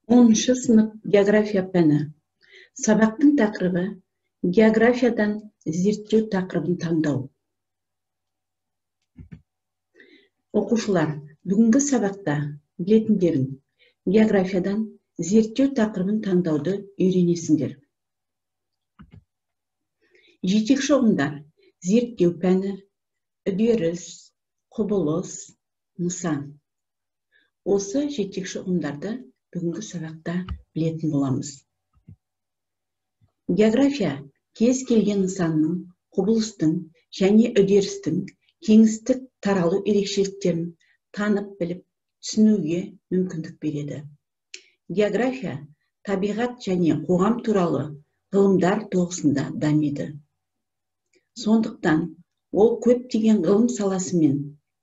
10 сынып география пәні. Сабақтың тақырыбы географиядан зерттеу тақырыбын таңдау. Оқушылар, бүгінгі сабақта білетіндерің географиядан зерттеу тақырыбын таңдауды үйренесіңдер. Жетекші ұғымдар: зерттеу пәні, үдеріс, құбылыс, нысан. Осы жетекші ұғымдарды бүгінгі сабақта білетін боламыз. География кез келген нысанның, құбылыстың және үдерістің кеңістік таралу ерекшеліктерін танып біліп, түсінуге мүмкіндік береді. География табиғат және қоғам туралы ғылымдар тоғысында дамиды. Сондықтан ол көптеген ғылым саласымен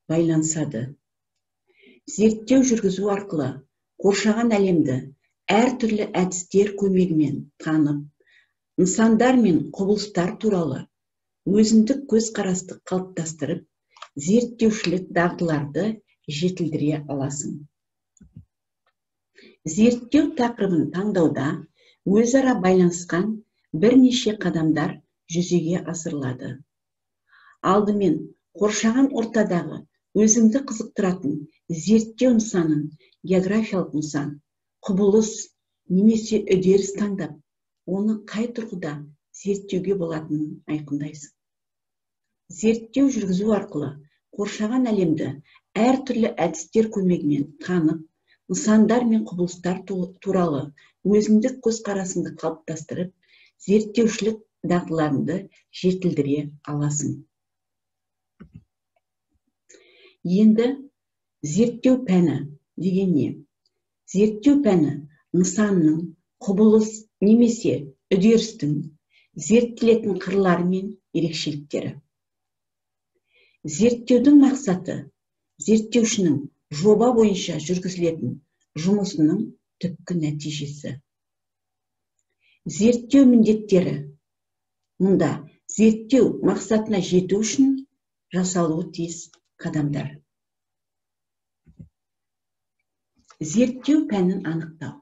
байланысады. Зерттеу жүргізу арқылы қоршаған әлемді әртүрлі әдістер көмегімен танып, нысандар мен құбылыстар туралы өзіндік көзқарасты қалыптастырып, зерттеушілік дағдыларды жетілдіре аласың. Зерттеу тақырыбын таңдауда өзара байланысқан бірнеше қадамдар жүзеге асырылады. Алдымен қоршаған ортадағы өзіңді қызықтыратын зерттеу нысанын, географиялық нысан, құбылыс немесе үдеріс таңдап, оны қай тұрғыда зерттеуге болатынын айқындайсың. Зерттеу жүргізу арқылы қоршаған әлемді әртүрлі әдістер көмегімен танып, нысандар мен құбылыстар туралы өзіндік көзқарасыңды қалыптастырып, зерттеушілік дағдыларыңды жетілдіре аласың. Енді зерттеу пәні деген не? Зерттеу пәні нысанның, құбылыс немесе үдерістің зерттелетін қырлары мен ерекшеліктері. Зерттеудің мақсаты зерттеушінің жоба бойынша жүргізілетін жұмысының түпкі нәтижесі. Зерттеу міндеттері: мұнда зерттеу мақсатына жету үшін жасалуы тиіс қадамдар. Зерттеу пәнін анықтау.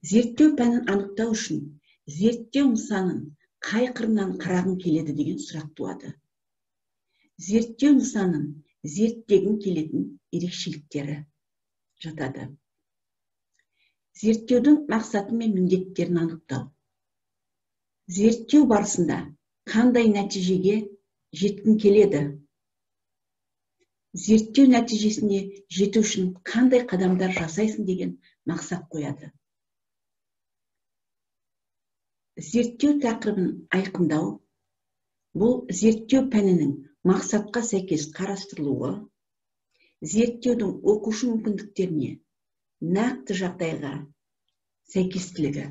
Зерттеу пәнін анықтау үшін зерттеу нысанын қай қырынан қарағың келеді деген сұрақ туады. Зерттеу нысанын зерттегің келетін ерекшеліктері жатады. Зерттеудің мақсаты мен міндеттерін анықтау. Зерттеу барысында қандай нәтижеге жеткің келеді? Зерттеу нәтижесіне жету үшін қандай қадамдар жасайсың деген мақсат қояды. Зерттеу тақырыбын айқындау бұл зерттеу пәнінің мақсатқа сәйкес қарастырылуы, зерттеудің оқушы мүмкіндіктеріне нақты жағдайға сәйкестілігі.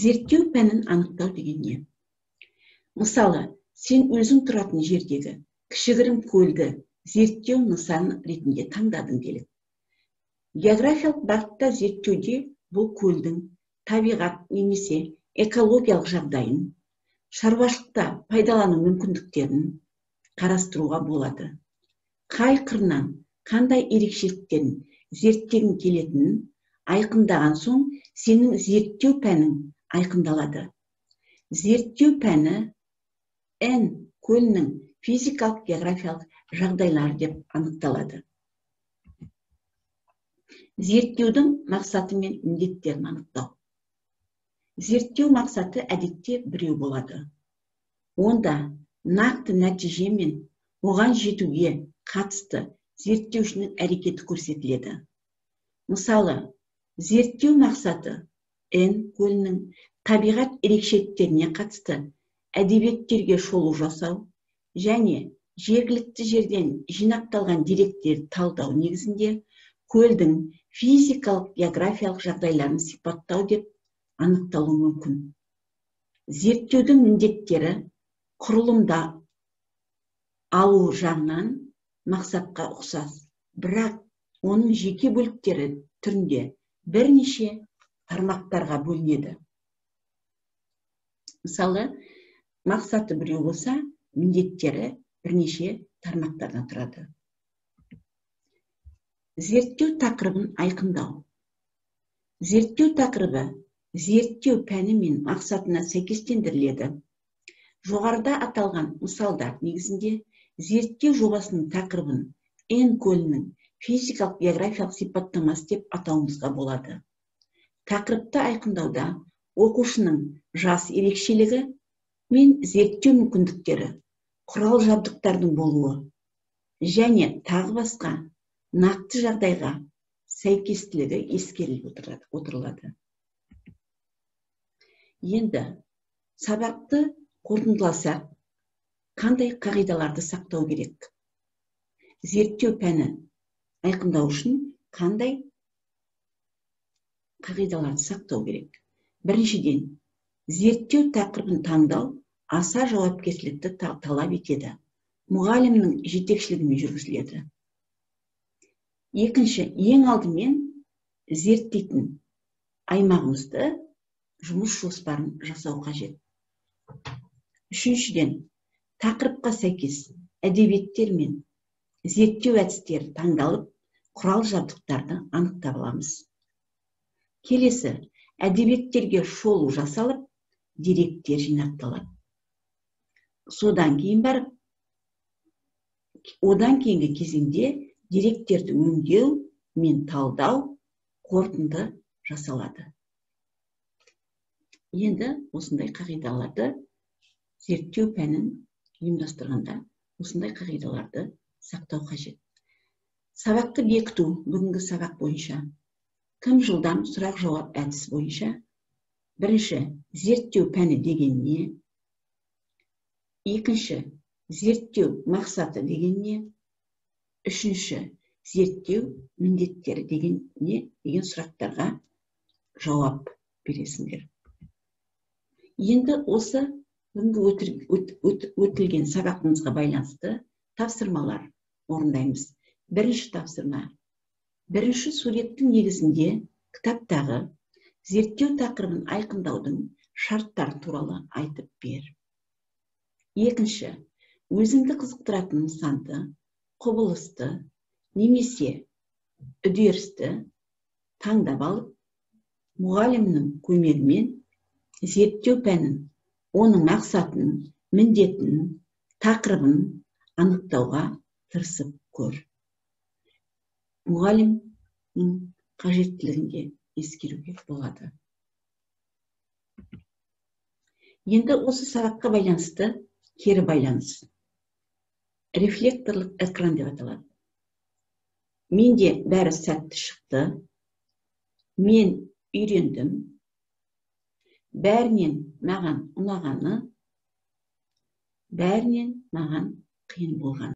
Зерттеу пәнін анықтау деген не? Мысалы, сен өзің тұратын жердегі кішігірім көлді зерттеу нысаны ретінде таңдадың делік. Географиялық бағытта зерттеуде бұл көлдің табиғат немесе экологиялық жағдайын, шаруашылықта пайдалану мүмкіндіктерін қарастыруға болады. Қай қырынан қандай ерекшеліктерін зерттегің келетінін айқындаған соң, сенің зерттеу пәнің айқындалады. Зерттеу пәні N көлінің физикалық географиялық жағдайлары деп анықталады. Зерттеудің мақсаты мен міндеттерін анықтау. Зерттеу мақсаты әдетте біреу болады. Онда нақты нәтиже мен оған жетуге қатысты зерттеушінің әрекеті көрсетіледі. Мысалы, зерттеу мақсаты N көлінің табиғат ерекшеліктеріне қатысты әдебиеттерге шолу жасау және жергілікті жерден жинақталған деректерді талдау негізінде көлдің физикалық географиялық жағдайларын сипаттау деп анықталуы мүмкін. Зерттеудің міндеттері құрылымда алу жағынан мақсатқа ұқсас, бірақ оның жеке бөліктері түрінде бірнеше тармақтарға бөлінеді. Мысалы, мақсаты біреу болса, міндеттері бірнеше тармақтардан тұрады. Зерттеу тақырыбын айқындау. Зерттеу тақырыбы зерттеу пәні мен мақсатына сәйкестендіріледі. Жоғарыда аталған мысалдар негізінде зерттеу жобасының тақырыбын Н көлінің физикалық географиялық сипаттамасы деп атауымызға болады. Тақырыпты айқындауда оқушының жас ерекшелігі мен зерттеу мүмкіндіктері, құрал жабдықтардың болуы және тағы басқа нақты жағдайға сәйкестілігі ескеріліп отырылады. Енді сабақты қорытындыласақ, қандай қағидаларды сақтау керек? Зерттеу пәні айқындау үшін қандай қағидаларды сақтау керек? Біріншіден, зерттеу тақырыбын таңдау аса жауапкершілікті талап етеді. Мұғалімнің жетекшілігімен жүргізіледі. Екінші, ең алдымен зерттейтін аймағымызды жұмыс жоспарын жасау қажет. Үшіншіден, тақырыпқа сәйкес әдебиеттер мен зерттеу әдістері таңдалып, құрал жабдықтарды анықтап аламыз. Келесі, әдебиеттерге шолу жасалып, деректер жинақталады. Содан кейін барып, одан кейінгі кезеңде деректерді өңдеу мен талдау қорытынды жасалады. Енді осындай қағидаларды зерттеу пәнін ұйымдастырғанда осындай қағидаларды сақтау қажет. Сабақты бекіту бүгінгі сабақ бойынша. Кім жылдам сұрақ-жауап әдісі бойынша. Бірінші, зерттеу пәні деген не? Екінші, зерттеу мақсаты деген не? Үшінші, зерттеу міндеттері деген не? Деген сұрақтарға жауап бересіңдер. Енді осы бүгінгі өтілген сабағымызға байланысты тапсырмалар орындаймыз. Бірінші тапсырма. Бірінші суреттің негізінде кітаптағы зерттеу тақырыбын айқындаудың шарттары туралы айтып бер. Екінші, өзіңді қызықтыратын нысанды, құбылысты немесе үдерісті таңдап алып, мұғалімнің көмегімен зерттеу пәнін, оның мақсатын, міндетін, тақырыбын анықтауға тырысып көр. Мұғалімнің қажеттілігінде ескеруге болады. Енді осы сабаққа байланысты кері байланыс. Рефлекторлық экран деп аталады. Менде бәрі сәтті шықты. Мен үйрендім. Бәрінен маған ұнағаны, бәрінен маған қиын болған.